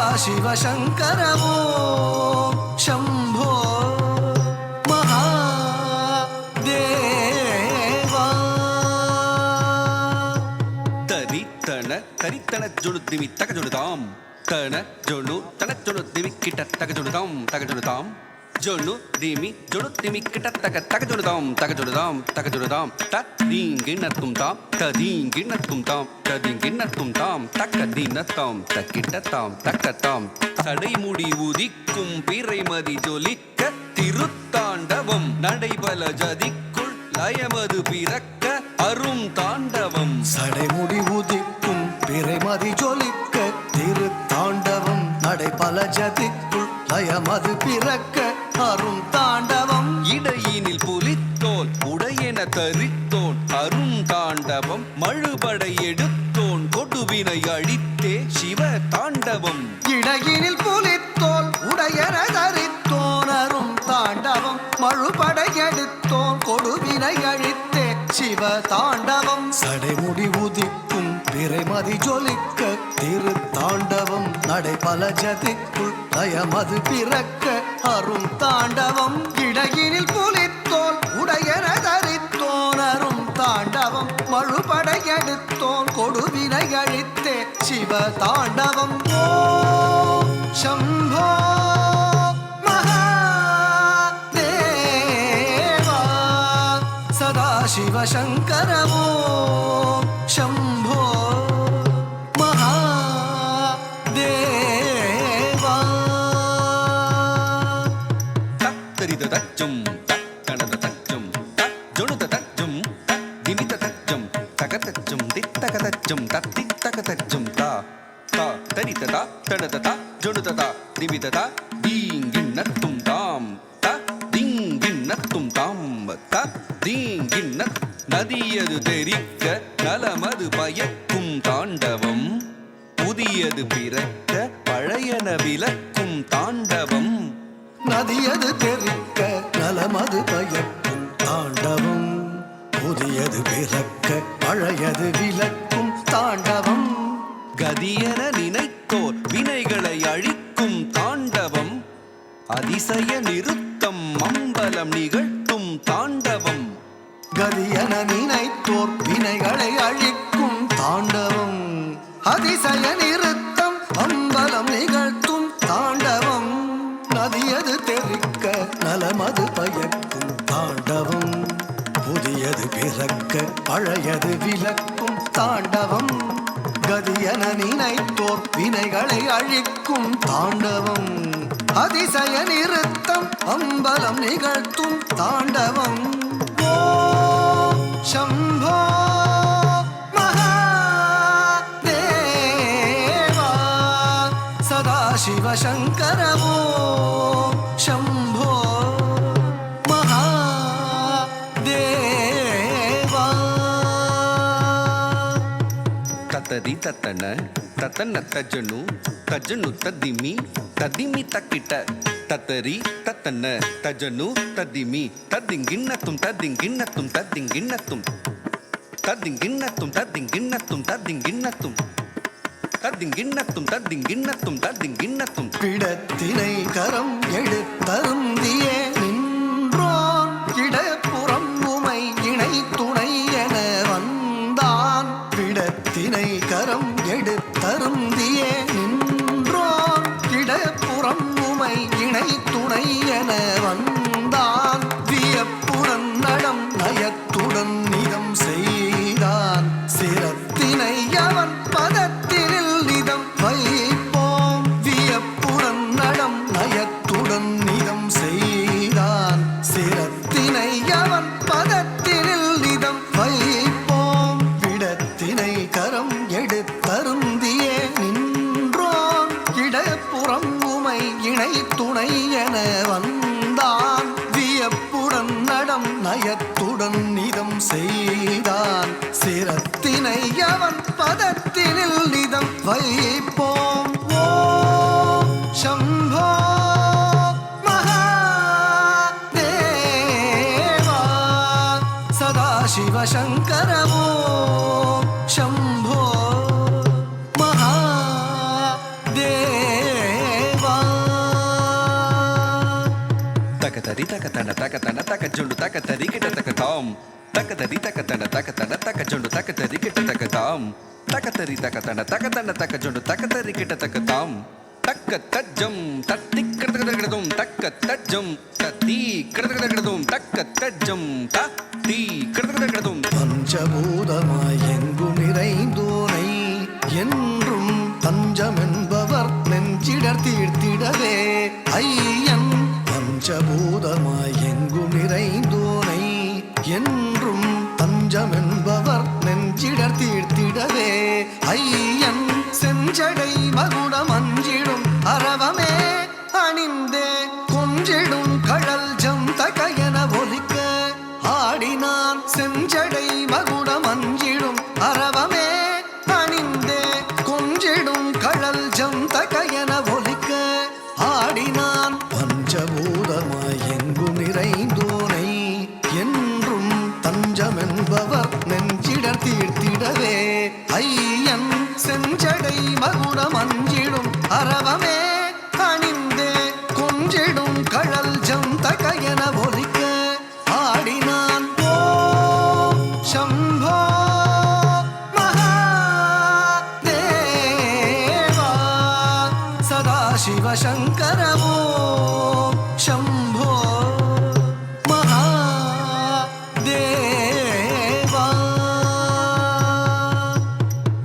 सदाशिवशङ्करवो शम्भो महादेवा तरितण जुळुद्दिमि तकजुळुदां तण जोळु तण जुळुद्दिमि kit तकजुळुदां तकजुळुदां जोळु दिमि जुळुद्दिमि kit तकजुळुदां तकजुळुदां तकजुळुदां तदींगिणतुं तां तदींगिणतुं तां तदींगिणतुं तां तकदीनतां तकिटतां तकतां சடைமுடி உதிக்கும் பிறைமதி ஜொலிக்க திருத்தாண்டவம் நடைபல ஜதிக்குள் லயமது பிறக்க அரும் தாண்டவம் சடைமுடி உதிக்கும் பிறைமதி ஜொலிக்க திருத்தாண்டவம் நடைபல ஜதிக்குள் லயமது பிறக்க அரும் தாண்டவம் இடையினில் புலித்தோல் உடையென தரித்தோன் அரும் தாண்டவம் மழுபடை எடுத்தோன் கொடுவினை அழித்தே சிவ தாண்டவம் இடையினில் புலித்தோல் உடையன தரித்தோன் அரும் தாண்டவம் மழுபடை எடுத்தோன் கொடுவினை அழித்தே சிவ தாண்டவம் சடைமுடி உதிக்கும் பிறைமதி ஜொலிக்க திருத்தாண்டவம் நடைபல ஜதிக்குள் லயமது பிறக்க அரும் தாண்டவம் இடையினில் புலித்தோல் உடையன தரித்தோன் அரும் தாண்டவம் மழுபடை எடுத்தோன் கொடுவினை அழித்தே சிவ தாண்டவம் ஓம் சம்போ மகாதேவா சதாசிவசங்கரவோ शम्भो महादेवा तत्तरिदतज्जं तत्तणदतज्जं तज्जुणुदतज्जं तद्दिमिततज्जं तगतज्जं दित्तगतज्जं तत्तित्तगतज्जं ता तरितता तणदता जुणुदता दिमितता दींगिन्नत्तुं तां तद्दींगिन्नत्तुं तां तद्दींगिन्नत् நதியது தெரிக்க நலமது பயக்கும் தாண்டவம் புதியது பிறக்க பழையன விலக்கும் தாண்டவம் நதியது தெரிக்க நலமது பயக்கும் தாண்டவம் புதியது பிறக்க பழையது விலக்கும் தாண்டவம் கதியென நினைத்தோர் வினைகளை அழிக்கும் தாண்டவம் அதிசய நிறுத்தம் அம்பலம் நிகழ்த்தும் தாண்டவம் கதியன நினைத்தோர் வினைகளை அழிக்கும் தாண்டவம் அதிசய நிறுத்தம் அம்பலம் நிகழ்த்தும் தாண்டவம் நதியது தெரிக்க நலமது பயக்கும் தாண்டவம் புதியது பிறக்க பழையது விலக்கும் தாண்டவம் கதியன நினைத்தோர் வினைகளை அழிக்கும் தாண்டவம் அதிசய நிறுத்தம் அம்பலம் நிகழ்த்தும் தாண்டவம் शम्भो महादेवा सदाशिवशङ्करवो शम्भो महादेवा ततरि ततन ततन तजनु तजनु तदिमि तदिमि तकिट ततरि ततन तजनु तदिमि तदिंगिन्नतुं तदिंगिन्नतुं तदिंगिन्नतुं तदिंगिन्नतुं तदिंगिन्नतुं तदिंगिन्नतुं तदिंगिन्नतुं तदिंगिन्नतुं तदिंगिन्नतुं பிடத்தினை கரம் எடுத்தருந்தியே நின்றோன் இடப்புறம் உமை இணை துணை என வந்தான் பிடத்தினை கரம் எடுத்தருந்தியே நின்றோன் இடப்புறம் உமை இணை துணை என வந்தான் வியப்புடன் நடம் நயத்துடன் நிதம் செய்தான் சிரத்தினை அவன் பதத்தினில் நிதம் வைப்போம் வியப்புடன் நடம் நயத்துடன் நிதம் செய்தான் சிரத்தினை அவன் பதத்தினில் நிதம் வைப்போம் விடத்தினை கரம் எடுத்தருந்தியே நின்றோன் இடப்புறம் உமை இணை துணை என வந்தான் வியப்புடன் நடம் நயத்துடன் நிதம் செய்தான் சிரத்தினை அவன் பதத்தினில் நிதம் வைப்போம் ஓம் शम्भो महादेवा सदाशिवशङ्करवो शम्भो महादेवा తరి తక తన తక తన తక జొండు తక తరి కిట తక తాం తక తరి తక తన తక తన తక జొండు తక తరి కిట తక తాం తక తరి తక తన తక తన తక జొండు తక తరి కిట తక తాం తక్క తజ్జం తత్తి కడతకడగడదుం తక్క తజ్జం తత్తి కడతకడగడదుం తక్క తజ్జం தீ கிடதும் பஞ்சபூதமாய் எங்கும் நிறைந்தோனை என்றும் தஞ்சம் என்பவர் நெஞ்சிடர் தீர்த்திடவே ஐயன் பஞ்சபூதமாய் எங்கும் நிறைந்தோனை என்றும் தஞ்சம் என்பவர் நெஞ்சிடர் தீர்த்திடவே ஐயன் செஞ்சடை மகுடம் அஞ்சிடும் அரவமே அணிந்தே கொஞ்சிடும் கழல் ஜம் தகையன ஒலிக்க ஆடினான் செஞ்சடை மகுடம் அஞ்சிடும் அரவமே அணிந்தே கொஞ்சிடும் கழல் ஜம் தகையன ஒலிக்க ஆடினான் பஞ்சபூதமாய் எங்கும் நிறைந்தோனை என்றும் தஞ்சம் என்பவர் நெஞ்சிடர் தீர்த்திடவே ஐயன் செஞ்சடை மகுடம் அஞ்சிடும் அரவமே அணிந்தே கொஞ்சிடும் கழல் ஜம் தகையன ஒலிக்க ஆடினான் ஓம் சம்போ மகாதேவா சதாசிவ சங்கர ஓம் சம்போ மகாதேவா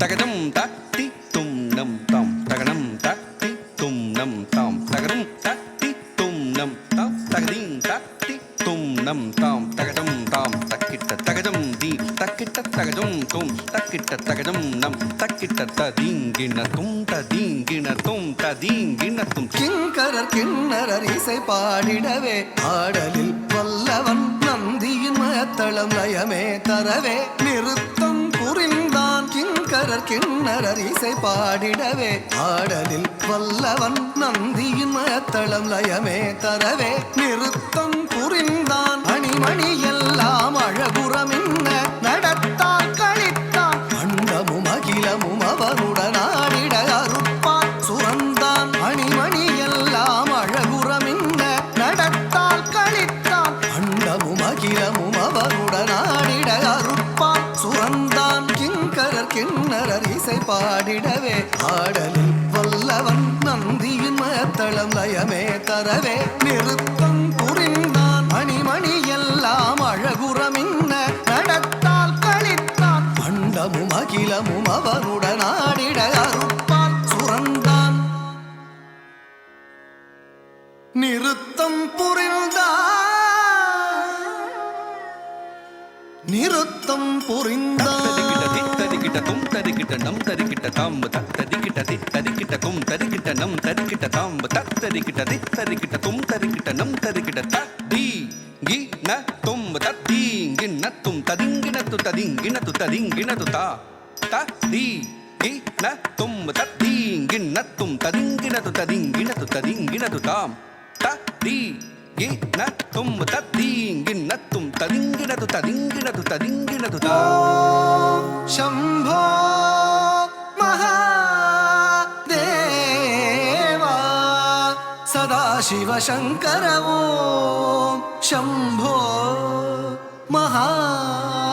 தகதம் தத்தி தும் நம் தாம் தகனம் தத்தி தும் நம் தாம் தகரம் தத்தி தும் நம் தாம் தகதீம் தத்தி தும் நம் தாம் தகதம் தாம் தக்கிட்ட தகதம் தீ தக்கிட்ட தகதம் தும் தக்கிட்ட தகதம் நம் தக்கிட்ட ததீங்கின தும் ததீங்கின தும் ததீங்கின தும் கிங்கரர் கிண்ணரர் இசை பாடிடவே ஆடலில் வல்லவன் நந்தியின் மத்தளம் லயமே தரவே நிறுத்தம் புரிந்தான் கிங்கரர் கிண்ணரர் இசை பாடிடவே ஆடலில் வல்லவன் நந்தியின் மத்தளம் லயமே தரவே நிறுத்தம் புரிந்தான் அணிமணி எல்லாம் அழகுறமின்ன நடத்தால் கழித்தான் அண்டமும் அகிலமும் அவனுடன் ஆடிட அருப்பான் சுரந்தான் அணிமணி எல்லாம் அழகுறமின்ன நடத்தால் கழித்தான் அண்டமும் அகிலமும் அவனுடன் ஆடிட அருப்பான் சுரந்தான் கிங்கரர் கிண்ணரர் இசை பாடிடவே ஆடலில் வல்லவன் நந்தியின் மத்தளம் லயமே தரவே நிறுத்தம் புரிந்தான் அணிமணி எல்லாம் அழகுறமின்ன நடத்தால் கழித்தான் அண்டமும் அகிலமும் அவனுடன் ஆடிட அருப்பான் சுரந்தான் நிறுத்தம் புரிந்தான் நிறுத்தம் புரிந்தான் தரிக்கிட்ட தும் தரிக்கிட்ட நம் தரிக்கிட்ட தாம்பு தரிக்கிட்ட தரிக்கிட்ட தும் தரிக்கிட்ட நம் தரிக்கிட்ட தாம்பு தரிக்கிட்ட தரிக்கிட்ட தும் தரிக்கிட்ட நம் தரிக்கிட்ட தீ கி ந தும் தீங்கின தும் ததிங்கினத்து ததிங்கினத்து ததிங்கினது தா தீ கி ந தும் தீங்கின தும் ததிங்கினது ததிங்கினது ததிங்கினது தாம் தீ கி ந தும் தீங்கின தும் ததிங்கினது ததிங்கினது ததிங்கினது தா शम्भो महादेवा सदाशिव शङ्कर ॐ शम्भो महादेवा